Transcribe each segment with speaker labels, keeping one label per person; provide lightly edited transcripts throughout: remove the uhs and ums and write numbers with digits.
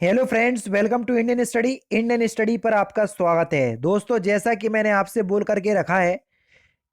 Speaker 1: Hello friends, welcome to Indian study पर आपका स्वागत है। दोस्तों, जैसा कि मैंने आपसे बोल करके रखा है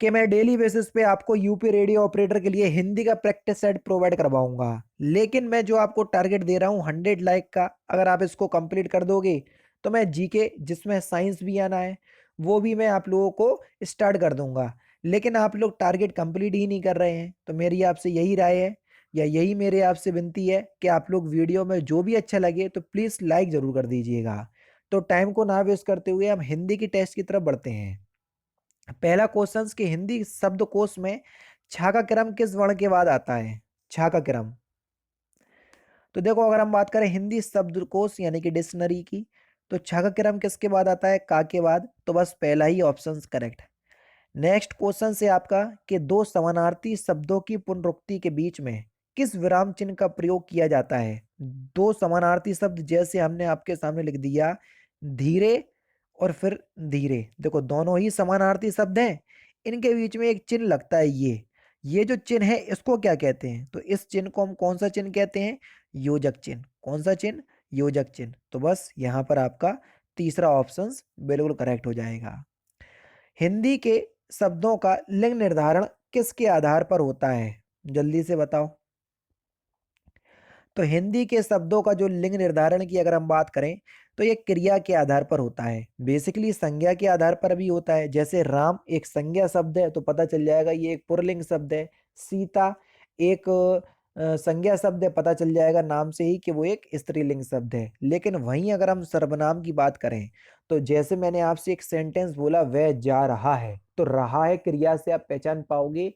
Speaker 1: कि मैं डेली बेसिस पे आपको यूपी रेडियो ऑपरेटर के लिए हिंदी का प्रैक्टिस सेट प्रोवाइड करवाऊंगा। लेकिन मैं जो आपको टारगेट दे रहा हूँ 100 लाइक का, अगर आप इसको कंप्लीट कर दोगे तो मैं जीके जिसमें साइंस भी आना है वो भी मैं आप लोगों को स्टार्ट कर दूंगा। लेकिन आप लोग टारगेट कंप्लीट ही नहीं कर रहे हैं, तो मेरी आपसे यही राय है या यही मेरे आपसे विनती है कि आप लोग वीडियो में जो भी अच्छा लगे तो प्लीज़ लाइक ज़रूर कर दीजिएगा। तो टाइम को ना वेस्ट करते हुए हम हिंदी की टेस्ट की तरफ बढ़ते हैं। पहला क्वेश्चन कि हिंदी शब्दकोश में छा का क्रम किस वर्ण के बाद आता है? छा का क्रम। तो देखो, अगर हम बात करें हिंदी शब्दकोश यानी कि डिक्शनरी की, तो छा का क्रम किसके बाद आता है? का के बाद। तो बस पहला ही ऑप्शन करेक्ट। नेक्स्ट क्वेश्चन से आपका कि दो समानार्थी शब्दों की पुनरुक्ति के बीच में किस विराम चिन्ह का प्रयोग किया जाता है? दो समानार्थी शब्द जैसे हमने आपके सामने लिख दिया, धीरे और फिर धीरे। देखो, दोनों ही समानार्थी शब्द हैं, इनके बीच में एक चिन्ह लगता है। ये जो चिन्ह है इसको क्या कहते हैं? तो इस चिन्ह को हम कौन सा चिन्ह कहते हैं? योजक चिन्ह। कौन सा चिन्ह? योजक चिन्ह। तो बस यहाँ पर आपका तीसरा ऑप्शन बिल्कुल करेक्ट हो जाएगा। हिंदी के शब्दों का लिंग निर्धारण किसके आधार पर होता है? जल्दी से बताओ। तो हिंदी के शब्दों का जो लिंग निर्धारण की अगर हम बात करें तो ये क्रिया के आधार पर होता है। बेसिकली संज्ञा के आधार पर भी होता है। जैसे राम एक संज्ञा शब्द है तो पता चल जाएगा ये एक पुल्लिंग शब्द है। सीता एक संज्ञा शब्द है, पता चल जाएगा नाम से ही कि वो एक स्त्रीलिंग शब्द है। लेकिन वहीं अगर हम सर्वनाम की बात करें तो जैसे मैंने आपसे एक सेंटेंस बोला, वह जा रहा है, तो रहा है क्रिया से आप पहचान पाओगे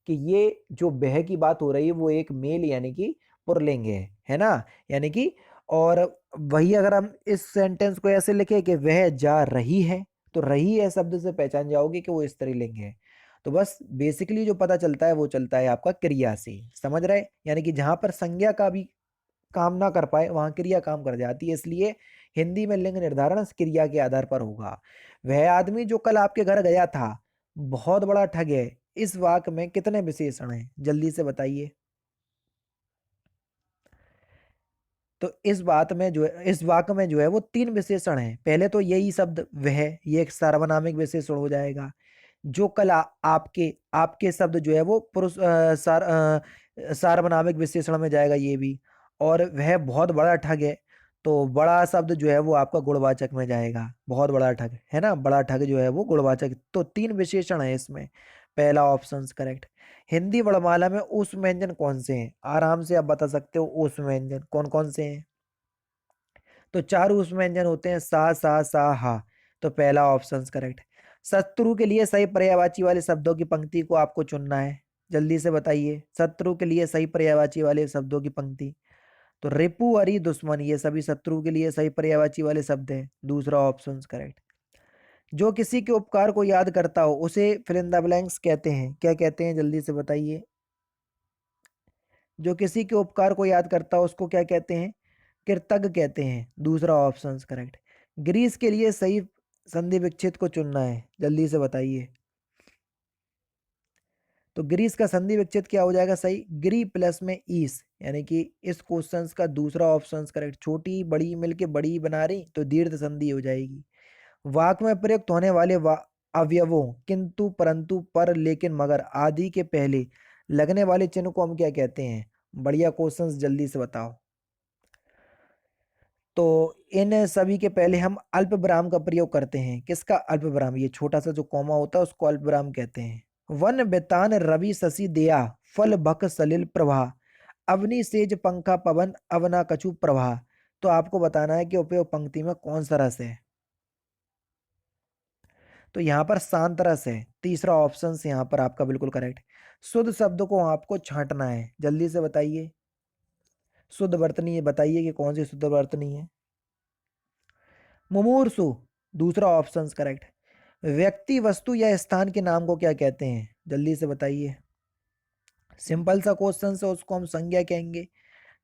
Speaker 1: कि ये जो वह की बात हो रही है वो एक मेल यानी कि पुल्लिंग है ना? यानी कि, और वही अगर हम इस सेंटेंस को ऐसे लिखे कि वह जा रही है, तो रही है शब्द से पहचान जाओगे कि वो स्त्रीलिंग है। तो बस बेसिकली जो पता चलता है वो चलता है आपका क्रिया से। समझ रहे? यानी कि जहां पर संज्ञा का भी काम ना कर पाए वहां क्रिया काम कर जाती है। इसलिए हिंदी में लिंग निर्धारण क्रिया के आधार पर होगा। वह आदमी जो कल आपके घर गया था बहुत बड़ा ठग है, इस वाक्य में कितने विशेषण हैं? जल्दी से बताइए। तो इस वाक्य में जो है वो तीन विशेषण हैं। पहले तो यही शब्द वह, ये एक सार्वनामिक विशेषण हो जाएगा। जो कल आपके आपके शब्द जो है वो सार्वनामिक विशेषण में जाएगा ये भी। और वह बहुत बड़ा ठग है, तो बड़ा शब्द जो है वो आपका गुणवाचक में जाएगा। बहुत बड़ा ठग है ना, बड़ा ठग जो है वो गुणवाचक। तो तीन विशेषण है इसमें। पहला ऑप्शन करेक्ट। हिंदी वर्णमाला में उस व्यंजन कौन से हैं? आराम से आप बता सकते हो उस व्यंजन कौन कौन से हैं। तो चार उस व्यंजन होते हैं, सा हा। तो पहला ऑप्शन करेक्ट। शत्रु के लिए सही पर्यायवाची वाले शब्दों की पंक्ति को आपको चुनना है। जल्दी से बताइए, शत्रु के लिए सही पर्यायवाची वाले शब्दों की पंक्ति। तो रिपु अरि दुश्मन ये सभी शत्रु के लिए सही पर्यायवाची वाले शब्द हैं। दूसरा ऑप्शन करेक्ट। जो किसी के उपकार को याद करता हो उसे फिल इन द ब्लैंक्स कहते हैं। क्या कहते हैं? जल्दी से बताइए। जो किसी के उपकार को याद करता हो उसको क्या कहते हैं? कृतज्ञ कहते हैं। दूसरा ऑप्शन करेक्ट। ग्रीस के लिए सही संधि विच्छेद को चुनना है। जल्दी से बताइए। तो ग्रीस का संधि विच्छेद क्या हो जाएगा सही? ग्री प्लस में ईस, यानी कि इस क्वेश्चन का दूसरा ऑप्शन करेक्ट। छोटी बड़ी मिलके बड़ी बना रही तो दीर्घ संधि हो जाएगी। वाक्य में प्रयुक्त होने वाले अवयवों किंतु परंतु पर लेकिन मगर आदि के पहले लगने वाले चिन्ह को हम क्या कहते हैं? बढ़िया क्वेश्चंस, जल्दी से बताओ। तो इन सभी के पहले हम अल्प विराम का प्रयोग करते हैं। किसका अल्प विराम? ये छोटा सा जो कॉमा होता है उसको अल्प विराम कहते हैं। वन बेतान रवि शशि दया फल भक सलिल प्रभा अवनि सेज पंखा पवन अवना कछु प्रभा। तो आपको बताना है कि उपयोग पंक्ति में कौन सा रस है। तो यहाँ पर शांत रस है। तीसरा ऑप्शन से यहाँ पर आपका बिल्कुल करेक्ट। शुद्ध शब्द को आपको छांटना है। जल्दी से बताइए। शुद्ध वर्तनी है, बताइए कि कौन सी शुद्ध वर्तनी है। मुमूर्षु। दूसरा ऑप्शन करेक्ट। व्यक्ति वस्तु या स्थान के नाम को क्या कहते हैं? जल्दी से बताइए। सिंपल सा क्वेश्चन से उसको हम संज्ञा कहेंगे।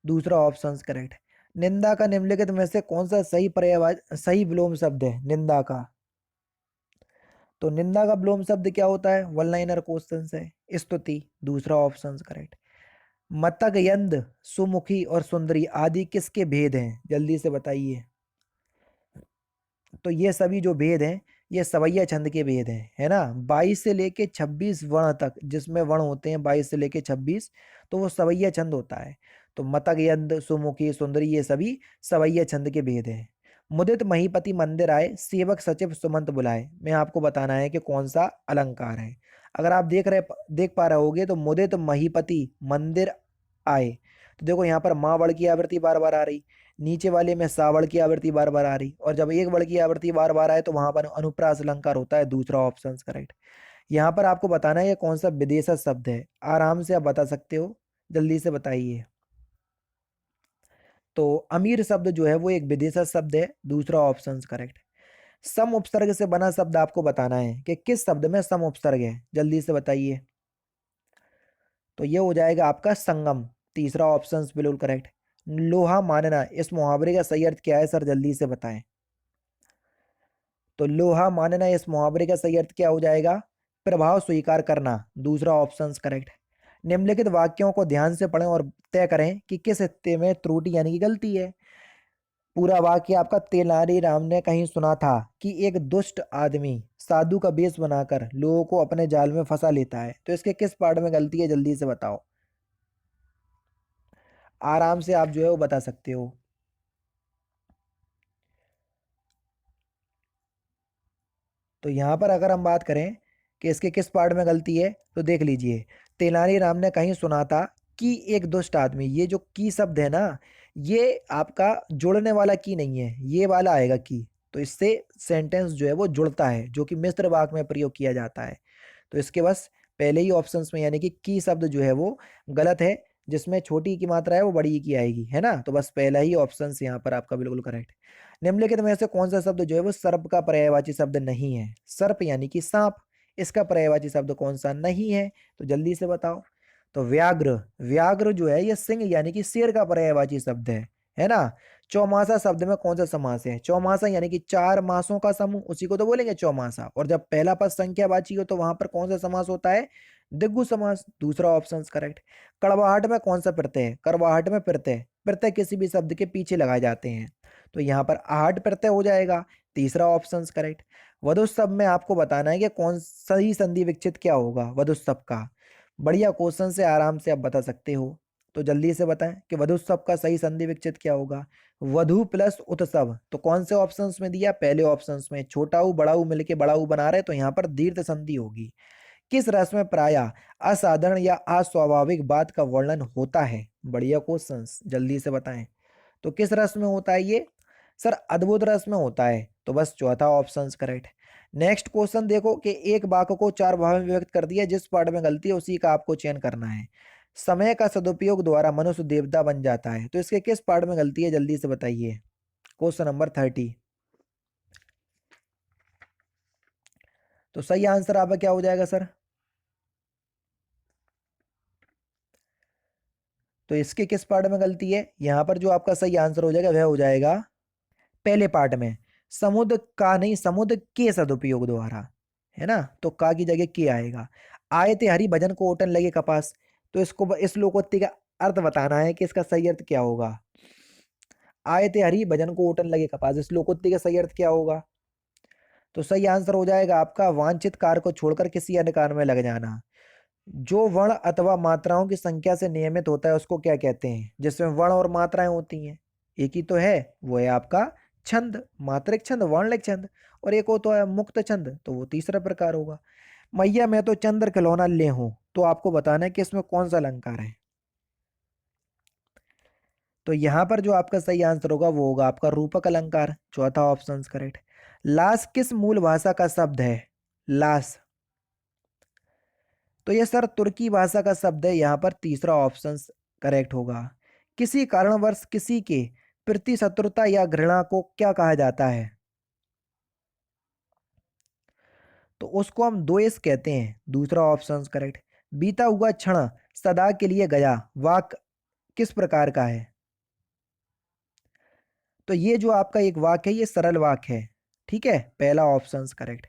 Speaker 1: दूसरा ऑप्शन करेक्ट। निंदा का निम्नलिखित में से कौन सा सही विलोम शब्द है? निंदा का। तो निंदा का विलोम शब्द क्या होता है? वन लाइनर क्वेश्चन है। स्तुति। दूसरा ऑप्शन करेक्ट। मतगयंद, सुमुखी और सुंदरी आदि किसके भेद हैं, जल्दी से बताइए। तो ये सभी जो भेद हैं ये सवैया छंद के भेद हैं, है ना। 22 से लेके 26 वर्ण तक, जिसमें वर्ण होते हैं 22 से लेके 26, तो वो सवैया छंद होता है। तो मतगयंद, सुमुखी, सुंदरी ये सभी सवैया छंद के भेद हैं। मुदित महीपति मंदिर आए, सेवक सचिव सुमंत बुलाए, मैं आपको बताना है कि कौन सा अलंकार है। अगर आप देख पा रहे होगे तो मुदित महीपति मंदिर आए, तो देखो यहाँ पर माँ वर्ड की आवृत्ति बार बार आ रही, नीचे वाले में सा वर्ड की आवृत्ति बार बार आ रही, और जब एक वर्ड की आवृत्ति बार बार आए तो वहां पर अनुप्रास अलंकार होता है, दूसरा ऑप्शन करेक्ट। यहाँ पर आपको बताना है ये कौन सा विदेशज शब्द है, आराम से आप बता सकते हो, जल्दी से बताइए। तो अमीर शब्द जो है वो एक विदेशज शब्द है, दूसरा ऑप्शन करेक्ट। सम उपसर्ग से बना शब्द आपको बताना है कि किस शब्द में सम उपसर्ग है, जल्दी से बताइए। तो ये हो जाएगा आपका संगम, तीसरा ऑप्शन बिल्कुल करेक्ट। लोहा मानना, इस मुहावरे का सही अर्थ क्या है सर, जल्दी से बताएं। तो लोहा मानना, इस मुहावरे का सही अर्थ क्या हो जाएगा, प्रभाव स्वीकार करना, दूसरा ऑप्शन करेक्ट। निम्नलिखित वाक्यों को ध्यान से पढ़ें और तय करें कि किस हिस्से में त्रुटि यानी कि गलती है। पूरा वाक्य आपका, तेनाली राम ने कहीं सुना था कि एक दुष्ट आदमी साधु का वेश बनाकर लोगों को अपने जाल में फंसा लेता है, तो इसके किस पार्ट में गलती है, जल्दी से बताओ। आराम से आप जो है वो बता सकते हो। तो यहाँ पर अगर हम बात करें कि इसके किस पार्ट में गलती है, तो देख लीजिए, तेनालीराम ने कहीं सुना था कि एक दुष्ट आदमी, ये जो की शब्द है ना, ये आपका जोड़ने वाला की नहीं है, ये वाला आएगा की, तो इससे सेंटेंस जो है वो जुड़ता है, जो कि मिश्र वाक्य में प्रयोग किया जाता है। तो इसके बस पहले ही ऑप्शंस में यानी कि की शब्द जो है वो गलत है, जिसमें छोटी की मात्रा है वो बड़ी की आएगी, है ना। तो बस पहला ही ऑप्शन यहाँ पर आपका बिल्कुल करेक्ट। निम्नलिखित में से कौन सा शब्द जो है वो सर्प का पर्यायवाची शब्द नहीं है, सर्प यानी कि सांप, इसका पर्यायवाची शब्द कौन सा नहीं है, तो जल्दी से बताओ। तो व्याघ्र, व्याघ्र जो है ये सिंह यानी कि शेर का पर्यायवाची शब्द है ना। चौमासा शब्द में कौन सा समास है, चौमासा यानी कि चार मासों का समूह, उसी को तो बोलेंगे चौमासा, और जब पहला पद संख्यावाची हो तो वहां पर कौन सा समास होता है, दिग्गु समास, दूसरा ऑप्शन करेक्ट। कड़वाहट में कौन सा प्रत्यय है, कड़वाहट में प्रत्यय, प्रत्यय किसी भी शब्द के पीछे लगाए जाते हैं, तो यहाँ पर आहट प्रत्यय हो जाएगा, तीसरा ऑप्शन करेक्ट। वधुस्तव में आपको बताना है कि कौन सही संधि विच्छेद क्या होगा वधुस्तव का, बढ़िया क्वेश्चन से आराम से आप बता सकते हो, तो जल्दी से बताएं कि वधुस्तव का सही संधि विच्छेद क्या होगा। वधु प्लस उत्सव, तो कौन से ऑप्शंस में दिया, पहले ऑप्शंस में, छोटा ऊ बड़ा ऊ मिलके बड़ा ऊ बना रहे, तो यहाँ पर दीर्घ संधि होगी। किस रस में प्राय असाधारण या अस्वाभाविक बात का वर्णन होता है, बढ़िया क्वेश्चंस, जल्दी से बताएं। तो किस रस में होता है ये, सर अद्भुत रस में होता है, तो बस चौथा ऑप्शन करेक्ट। नेक्स्ट क्वेश्चन देखो कि एक वाक्य को चार भाग में व्यक्त कर दिया, जिस पार्ट में गलती है उसी का आपको चयन करना है। समय का सदुपयोग द्वारा मनुष्य देवता बन जाता है, तो इसके किस पार्ट में गलती है, जल्दी से बताइए। Question number 30। तो सही आंसर आपका क्या हो जाएगा सर, तो इसके किस पार्ट में गलती है, यहां पर जो आपका सही आंसर हो जाएगा वह हो जाएगा पहले पार्ट में, समुद्र का नहीं, समुद्र के सदुपयोग द्वारा, है ना, तो का की जगह के आएगा। आए थे हरि भजन को ओटन लगे कपास, तो इसको इस लोकोक्ति का अर्थ बताना है कि इसका सही अर्थ क्या होगा। आए थे हरि भजन को ओटन लगे कपास, इस लोकोक्ति का सही अर्थ क्या होगा, तो सही आंसर हो जाएगा आपका वांछित कार्य को छोड़कर किसी अन्य कार्य में लग जाना। जो वर्ण अथवा मात्राओं की संख्या से नियमित होता है उसको क्या कहते हैं, जिसमें वर्ण और मात्राएं होती हैं, एक ही तो है, वो है आपका छंद, मात्रिक छंद, वर्णलिक छंद, और एक हो तो है मुक्त छंद, तो वो तीसरा प्रकार होगा। मैया मैं तो चंद्र खिलौना ले हूं, तो आपको बताना है कि इसमें कौन सा अलंकार है। तो यहां पर जो आपका सही आंसर होगा वो होगा आपका रूपक अलंकार, चौथा ऑप्शन करेक्ट। लाश किस मूल भाषा का शब्द है, लाश, तो ये सर तुर्की भाषा का शब्द है, यहाँ पर तीसरा ऑप्शन करेक्ट होगा। किसी कारणवश किसी के प्रति शत्रुता या घृणा को क्या कहा जाता है, तो उसको हम द्वेष कहते हैं, दूसरा ऑप्शन करेक्ट। बीता हुआ क्षण सदा के लिए गया, वाक किस प्रकार का है, तो ये जो आपका एक वाक्य है ये सरल वाक्य है, ठीक है, पहला ऑप्शन करेक्ट।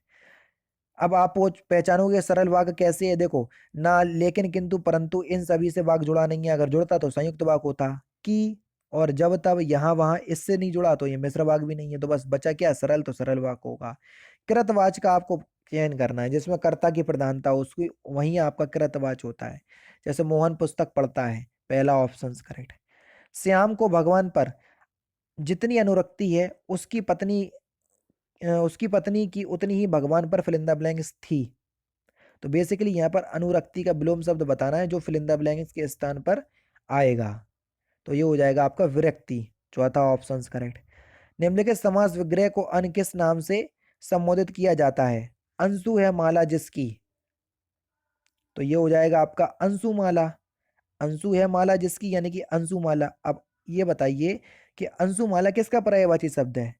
Speaker 1: अब आप पहचानोगे सरल वाक्य कैसे है, देखो, ना, लेकिन, किंतु, परंतु, इन सभी से वाक्य जुड़ा नहीं है। अगर जुड़ता तो संयुक्त वाक्य होता। कि और जब तब यहाँ वहां इससे नहीं जुड़ा तो ये मिश्र वाक्य भी नहीं है। तो बस बचा क्या, सरल, तो सरल वाक्य होगा। कृतवाच का आपको चयन करना है जिसमें कर्ता की प्रधानता हो, उसकी वहीं आपका कृतवाच होता है। जैसे मोहन पुस्तक पढ़ता है, पहला ऑप्शन करेक्ट। श्याम को भगवान पर जितनी अनुरक्ति है उसकी पत्नी की उतनी ही भगवान पर फिल इन द ब्लैंक्स थी। तो बेसिकली यहाँ पर अनुरक्ति का विलोम शब्द बताना है जो फिल इन द ब्लैंक्स के स्थान पर आएगा। तो ये हो जाएगा आपका विरक्ति, चौथा ऑप्शन करेक्ट। निम्नलिखित समास विग्रह को अन्य किस नाम से संबोधित किया जाता है? अंशु है माला जिसकी, तो ये हो जाएगा आपका अंशुमाला। अंशु है माला जिसकी यानी कि अंशुमाला। अब ये बताइए कि अंशुमाला किसका पर्यायवाची शब्द है?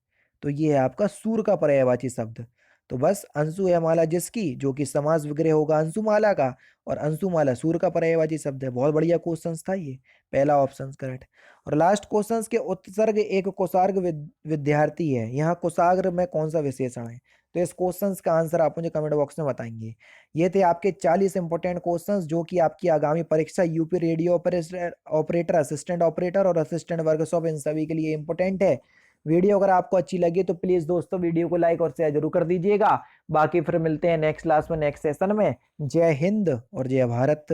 Speaker 1: तो ये है आपका सूर का पर्यायवाची शब्द। तो बस अंशु है माला जिसकी जो कि समास विग्रह होगा अंशुमाला का, और अंशुमाला सूर का पर्यायवाची शब्द है। बहुत बढ़िया क्वेश्चन था ये, पहला ऑप्शन करेक्ट। और लास्ट क्वेश्चन के उत्सर्ग एक कोसार्ग विद्यार्थी है, यहाँ कोसाग्र में कौन सा विशेषण है? तो इस क्वेश्चन का आंसर आप मुझे कमेंट बॉक्स में बताएंगे। ये थे आपके 40 इंपॉर्टेंट क्वेश्चंस जो कि आपकी आगामी परीक्षा UP radio operator, assistant operator और असिस्टेंट वर्कशॉप, इन सभी के लिए इंपॉर्टेंट है। वीडियो अगर आपको अच्छी लगी तो प्लीज दोस्तों वीडियो को लाइक और शेयर जरूर कर दीजिएगा। बाकी फिर मिलते हैं नेक्स्ट क्लास में, नेक्स्ट सेशन में। जय हिंद और जय भारत।